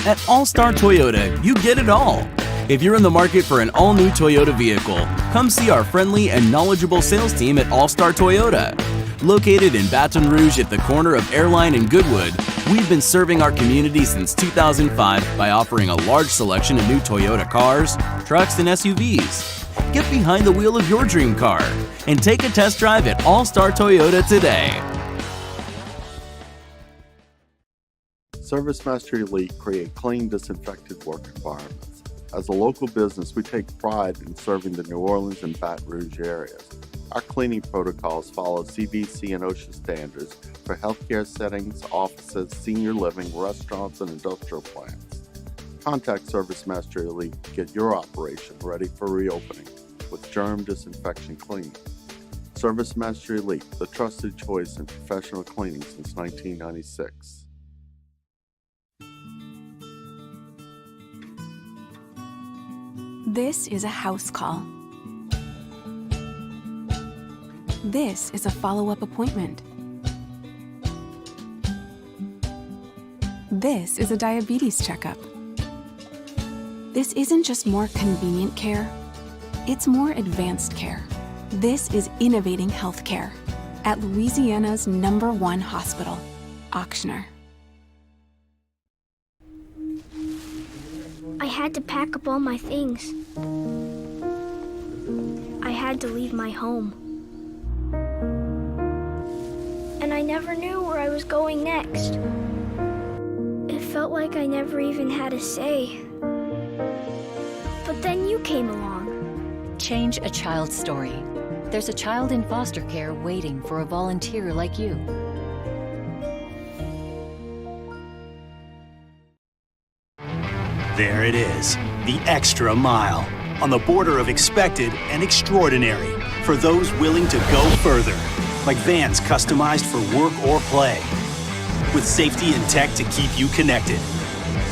Speaker 7: At All Star Toyota, you get it all. If you're in the market for an all-new Toyota vehicle, come see our friendly and knowledgeable sales team at All Star Toyota. Located in Baton Rouge at the corner of Airline and Goodwood, we've been serving our community since 2005 by offering a large selection of new Toyota cars, trucks, and SUVs. Get behind the wheel of your dream car and take a test drive at All Star Toyota today.
Speaker 13: ServiceMaster Elite create clean, disinfected work environments. As a local business, we take pride in serving the New Orleans and Baton Rouge areas. Our cleaning protocols follow CDC and OSHA standards for healthcare settings, offices, senior living, restaurants, and industrial plants. Contact ServiceMaster Elite to get your operation ready for reopening with germ disinfection cleaning. ServiceMaster Elite, the trusted choice in professional cleaning since 1996.
Speaker 11: This is a house call. This is a follow-up appointment. This is a diabetes checkup. This isn't just more convenient care, it's more advanced care. This is innovating healthcare at Louisiana's #1 hospital, Auctioner.
Speaker 15: I had to pack up all my things. I had to leave my home. And I never knew where I was going next. It felt like I never even had a say. But then you came along.
Speaker 16: Change a child's story. There's a child in foster care waiting for a volunteer like you.
Speaker 14: There it is, the extra mile, on the border of expected and extraordinary, for those willing to go further, like vans customized for work or play, with safety and tech to keep you connected,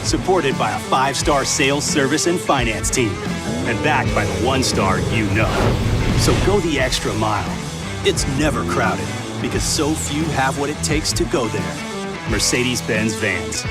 Speaker 14: supported by a 5-star sales, service, and finance team, and backed by the 1-star you know. So go the extra mile. It's never crowded, because so few have what it takes to go there. Mercedes-Benz Vans.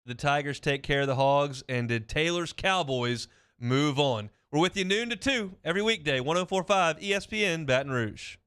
Speaker 17: The Tigers take care of the Hogs, and did Taylor's Cowboys move on? We're with you noon to 2 every weekday, 104.5 ESPN Baton Rouge.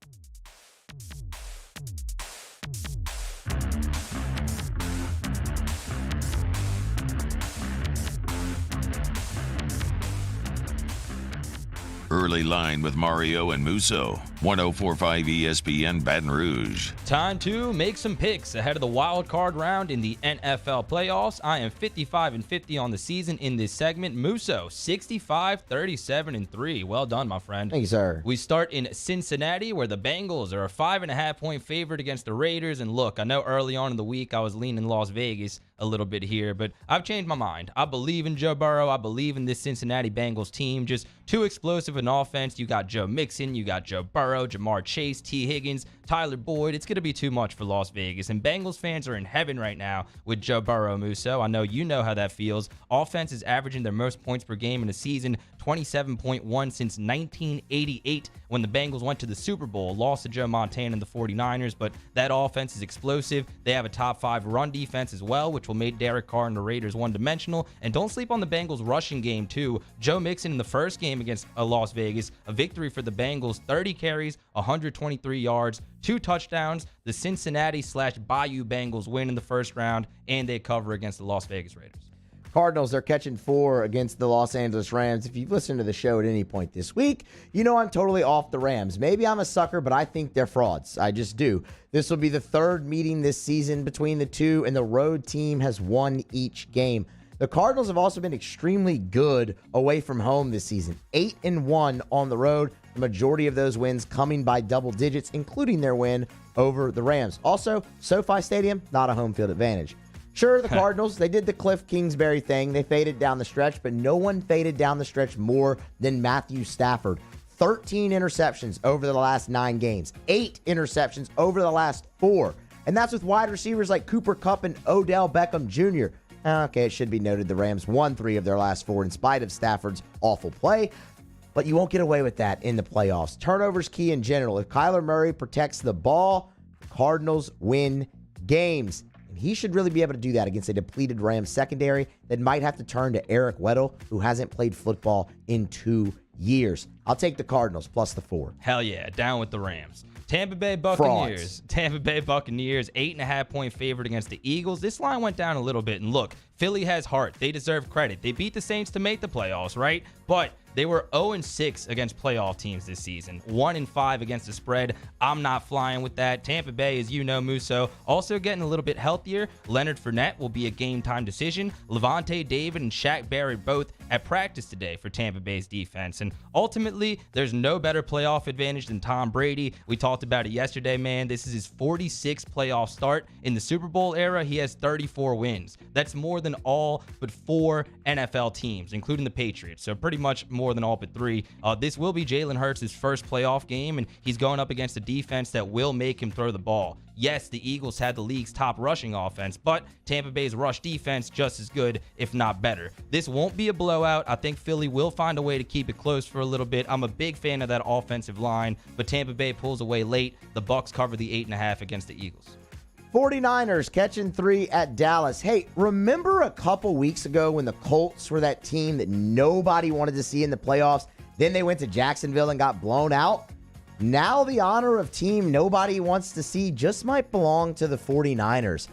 Speaker 1: Early Line with Mario and Musso. 104.5 ESPN Baton Rouge.
Speaker 4: Time to make some picks ahead of the wild card round in the NFL playoffs. I am 55-50 on the season in this segment. Musso, 65-37-3. Well done, my friend.
Speaker 3: Thank you, sir.
Speaker 4: We start in Cincinnati, where the Bengals are a 5.5-point favorite against the Raiders. And look, I know early on in the week I was leaning Las Vegas a little bit here, but I've changed my mind. I believe in Joe Burrow. I believe in this Cincinnati Bengals team. Just too explosive an offense. You got Joe Mixon, you got Joe Burrow, Jamar Chase, T. Higgins, Tyler Boyd. It's going to be too much for Las Vegas. And Bengals fans are in heaven right now with Joe Burrow, Musso. I know you know how that feels. Offense is averaging their most points per game in a season, 27.1 since 1988 when the Bengals went to the Super Bowl, lost to Joe Montana and the 49ers, but that offense is explosive. They have a top 5 run defense as well, which will make Derek Carr and the Raiders one-dimensional. And don't sleep on the Bengals rushing game, too. Joe Mixon in the first game against Las Vegas, a victory for the Bengals, 30 carries, 123 yards, 2 touchdowns. The Cincinnati/Bayou Bengals win in the first round, and they cover against the Las Vegas Raiders.
Speaker 3: Cardinals are catching 4 against the Los Angeles Rams. If you've listened to the show at any point this week, you know I'm totally off the Rams. Maybe I'm a sucker, but I think they're frauds. I just do. This will be the 3rd meeting this season between the two, and the road team has won each game. The Cardinals have also been extremely good away from home this season. 8-1 on the road. The majority of those wins coming by double digits, including their win over the Rams. Also, SoFi Stadium, not a home field advantage. Sure, the Cardinals, they did the Cliff Kingsbury thing. They faded down the stretch, but no one faded down the stretch more than Matthew Stafford. 13 interceptions over the last 9 games. 8 interceptions over the last 4. And that's with wide receivers like Cooper Kupp and Odell Beckham Jr. Okay, it should be noted the Rams won 3 of their last 4 in spite of Stafford's awful play. But you won't get away with that in the playoffs. Turnovers key in general. If Kyler Murray protects the ball, the Cardinals win games. He should really be able to do that against a depleted Rams secondary that might have to turn to Eric Weddle, who hasn't played football in 2 years. I'll take the Cardinals plus the 4.
Speaker 4: Hell yeah, down with the Rams. Tampa Bay Buccaneers.
Speaker 3: Frauds.
Speaker 4: Tampa Bay Buccaneers, 8.5-point favorite against the Eagles. This line went down a little bit. And look, Philly has heart. They deserve credit. They beat the Saints to make the playoffs, right? But They were 0-6 against playoff teams this season, 1-5 against the spread. I'm not flying with that. Tampa Bay, as you know, Musso, also getting a little bit healthier. Leonard Fournette will be a game-time decision. Levante David and Shaq Barrett both at practice today for Tampa Bay's defense. And ultimately, there's no better playoff advantage than Tom Brady. We talked about it yesterday, man. This is his 46th playoff start. In the Super Bowl era, he has 34 wins. That's more than all but 4 NFL teams, including the Patriots. So pretty much more than all but 3. This will be Jalen Hurts' first playoff game, and he's going up against a defense that will make him throw the ball. Yes, the Eagles had the league's top rushing offense, but Tampa Bay's rush defense just as good, if not better. This won't be a blowout. I think Philly will find a way to keep it close for a little bit. I'm a big fan of that offensive line, but Tampa Bay pulls away late. The Bucs cover the 8.5 against the Eagles.
Speaker 3: 49ers catching 3 at Dallas. Hey, remember a couple weeks ago when the Colts were that team that nobody wanted to see in the playoffs? Then they went to Jacksonville and got blown out. Now the honor of team nobody wants to see just might belong to the 49ers.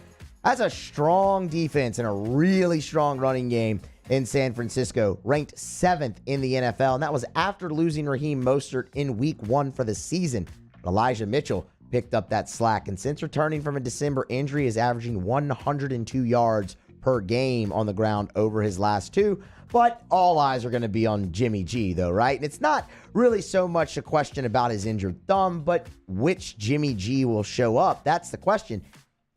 Speaker 3: That's a strong defense and a really strong running game in San Francisco, ranked 7th in the NFL, and that was after losing Raheem Mostert in week 1 for the season. Elijah Mitchell picked up that slack, and since returning from a December injury, is averaging 102 yards per game on the ground over his last 2. But all eyes are going to be on Jimmy G, though, right? And it's not really so much a question about his injured thumb, but which Jimmy G will show up. That's the question.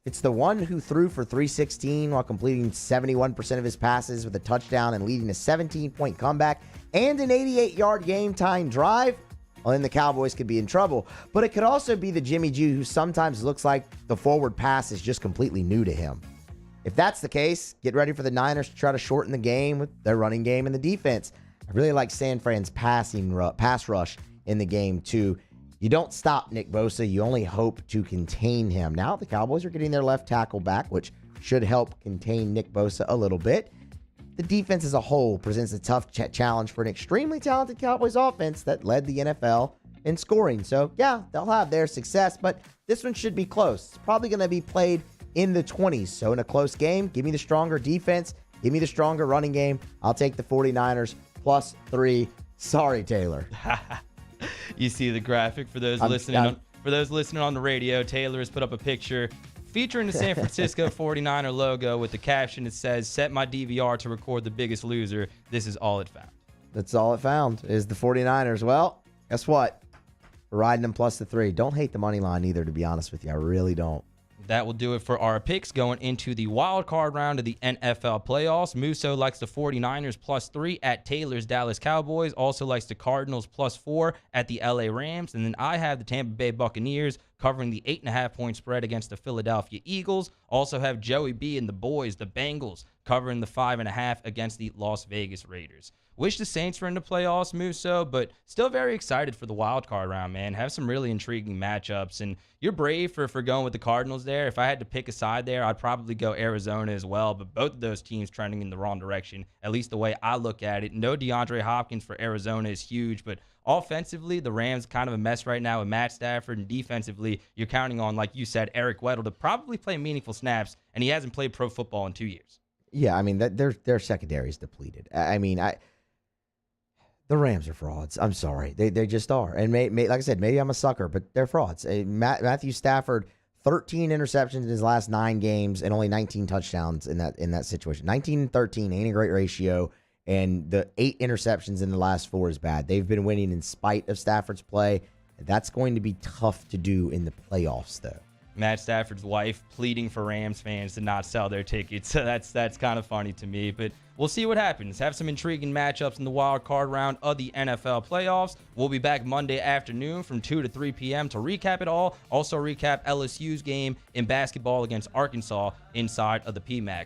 Speaker 3: It's the one who threw for 316 while completing 71% of his passes with a touchdown and leading a 17-point comeback and an 88-yard game-time drive. Well, then the Cowboys could be in trouble. But it could also be the Jimmy G who sometimes looks like the forward pass is just completely new to him. If that's the case, get ready for the Niners to try to shorten the game with their running game and the defense. I really like San Fran's pass rush in the game, too. You don't stop Nick Bosa. You only hope to contain him. Now the Cowboys are getting their left tackle back, which should help contain Nick Bosa a little bit. The defense as a whole presents a tough challenge for an extremely talented Cowboys offense that led the NFL in scoring. So, yeah, they'll have their success, but this one should be close. It's probably going to be played in the 20s. So in a close game, give me the stronger defense. Give me the stronger running game. I'll take the 49ers plus 3. Sorry, Taylor.
Speaker 4: You see the graphic for those listening on the radio. Taylor has put up a picture featuring the San Francisco 49er logo with the caption that says, "Set my DVR to record the biggest loser. This is all it found."
Speaker 3: That's all it found is the 49ers. Well, guess what? We're riding them plus the 3. Don't hate the money line either, to be honest with you. I really don't.
Speaker 4: That will do it for our picks going into the wild card round of the NFL playoffs. Musso likes the 49ers plus 3 at Taylor's Dallas Cowboys. Also likes the Cardinals plus 4 at the LA Rams. And then I have the Tampa Bay Buccaneers covering the 8.5-point spread against the Philadelphia Eagles. Also have Joey B and the boys, the Bengals, covering the 5.5 against the Las Vegas Raiders. Wish the Saints were in the playoffs, Musso, but still very excited for the wild card round, man. Have some really intriguing matchups, and you're brave for going with the Cardinals there. If I had to pick a side there, I'd probably go Arizona as well, but both of those teams trending in the wrong direction, at least the way I look at it. No DeAndre Hopkins for Arizona is huge, but offensively, the Rams kind of a mess right now with Matt Stafford, and defensively, you're counting on, like you said, Eric Weddle to probably play meaningful snaps, and he hasn't played pro football in 2 years.
Speaker 3: Yeah, I mean, their secondary is depleted. The Rams are frauds. I'm sorry. They just are. And like I said, maybe I'm a sucker, but they're frauds. Matthew Stafford, 13 interceptions in his last 9 games and only 19 touchdowns in that situation. 19-13 ain't a great ratio, and the 8 interceptions in the last 4 is bad. They've been winning in spite of Stafford's play. That's going to be tough to do in the playoffs, though.
Speaker 4: Matt Stafford's wife pleading for Rams fans to not sell their tickets. So that's kind of funny to me, but we'll see what happens. Have some intriguing matchups in the wild card round of the NFL playoffs. We'll be back Monday afternoon from 2 to 3 p.m. to recap it all. Also recap LSU's game in basketball against Arkansas inside of the PMAC.